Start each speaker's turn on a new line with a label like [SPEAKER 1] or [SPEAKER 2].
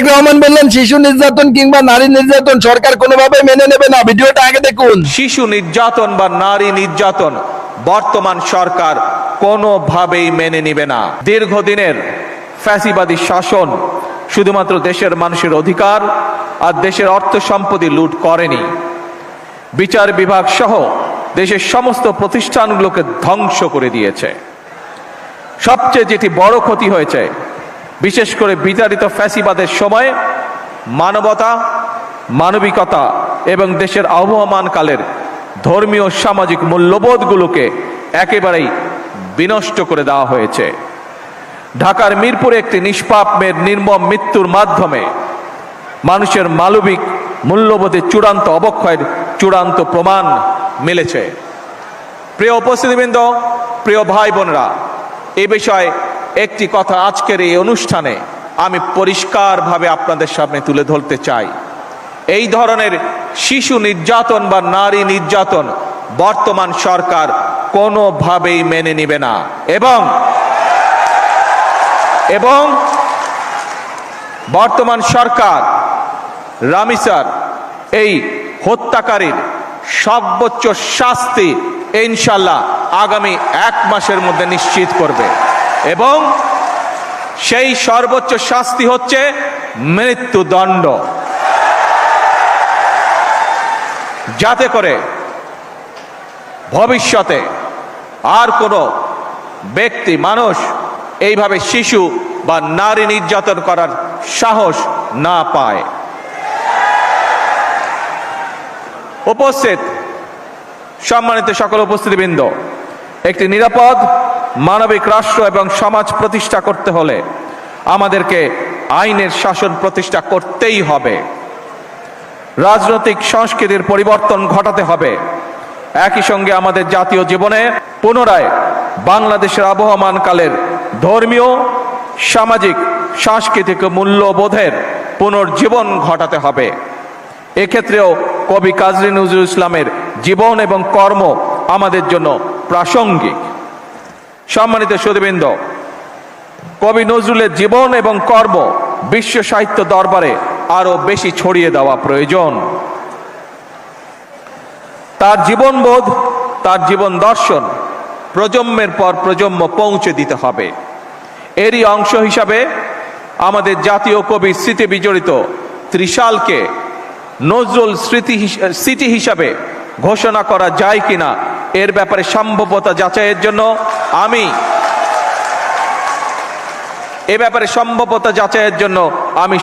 [SPEAKER 1] তারেক রহমান বললেন শিশু নির্যাতন কিংবা নারী নির্যাতন সরকার কোনোভাবে মেনে নেবে না। ভিডিওটা আগে দেখুন।
[SPEAKER 2] শিশু নির্যাতন বা নারী নির্যাতন বর্তমান সরকার কোনোভাবেই মেনে নিবে না। দীর্ঘদিনের ফ্যাসিবাদী শাসন শুধুমাত্র দেশের মানুষের অধিকার আর দেশের অর্থ সম্পত্তি লুট করেনি, বিচার বিভাগ সহ দেশের সমস্ত প্রতিষ্ঠানগুলোকে ধ্বংস করে দিয়েছে। সবচেয়ে যেটি বড় ক্ষতি হয়েছে, বিশেষ করে বিতাড়িত ফ্যাসিবাদের সময় মানবতা, মানবিকতা এবং দেশের আবহমানকালের ধর্মীয় সামাজিক মূল্যবোধগুলোকে একেবারেই বিনষ্ট করে দেওয়া হয়েছে। ঢাকার মিরপুরে একটি নিষ্পাপ মেয়ের নির্মম মৃত্যুর মাধ্যমে মানুষের মানবিক মূল্যবোধের চূড়ান্ত অবক্ষয়ের চূড়ান্ত প্রমাণ মিলেছে। প্রিয় উপস্থিতিবৃন্দ, প্রিয় ভাই বোনেরা, এই বিষয়ে একটি কথা আজকের এই অনুষ্ঠানে আমি পরিষ্কারভাবে আপনাদের সামনে তুলে ধরতে চাই। এই ধরনের শিশু নির্যাতন বা নারী নির্যাতন বর্তমান সরকার কোনোভাবেই মেনে নিবে না এবং বর্তমান সরকার রামিসার এই হত্যাকারীর সর্বোচ্চ শাস্তি ইনশাল্লাহ আগামী 1 মাসের মধ্যে নিশ্চিত করবে এবং সেই সর্বোচ্চ শাস্তি হচ্ছে মৃত্যুদণ্ড, যাতে করে ভবিষ্যতে আর কোনো ব্যক্তি মানুষ এইভাবে শিশু বা নারী নির্যাতন করার সাহস না পায়। উপস্থিত সম্মানিত সকল উপস্থিতিবৃন্দ, একটি নিরাপদ মানবিক রাষ্ট্র এবং সমাজ প্রতিষ্ঠা করতে হলে আমাদেরকে আইনের শাসন প্রতিষ্ঠা করতেই হবে। রাজনৈতিক সংস্কৃতির পরিবর্তন ঘটাতে হবে। একই সঙ্গে আমাদের জাতীয় জীবনে পুনরায় বাংলাদেশের আবহমানকালের ধর্মীয়, সামাজিক, সাংস্কৃতিক মূল্যবোধের পুনর্জীবন ঘটাতে হবে। এক্ষেত্রেও কবি কাজী নজরুল ইসলামের জীবন এবং কর্ম আমাদের জন্য প্রাসঙ্গিক। সম্মানিত সুধীবৃন্দ, কবি নজরুলের জীবন এবং কর্ম বিশ্ব সাহিত্য দরবারে আরো বেশি ছড়িয়ে দেওয়া প্রয়োজন। তার জীবনবোধ, তার জীবন দর্শন প্রজন্মের পর প্রজন্ম পৌঁছে দিতে হবে। এরই অংশ হিসাবে আমাদের জাতীয় কবির স্মৃতি বিজড়িত ত্রিশালকে নজরুল স্মৃতি হিসাবে ঘোষণা করা যায় কিনা এর ব্যাপারে সম্ভাব্যতা যাচাইয়ের জন্য আমি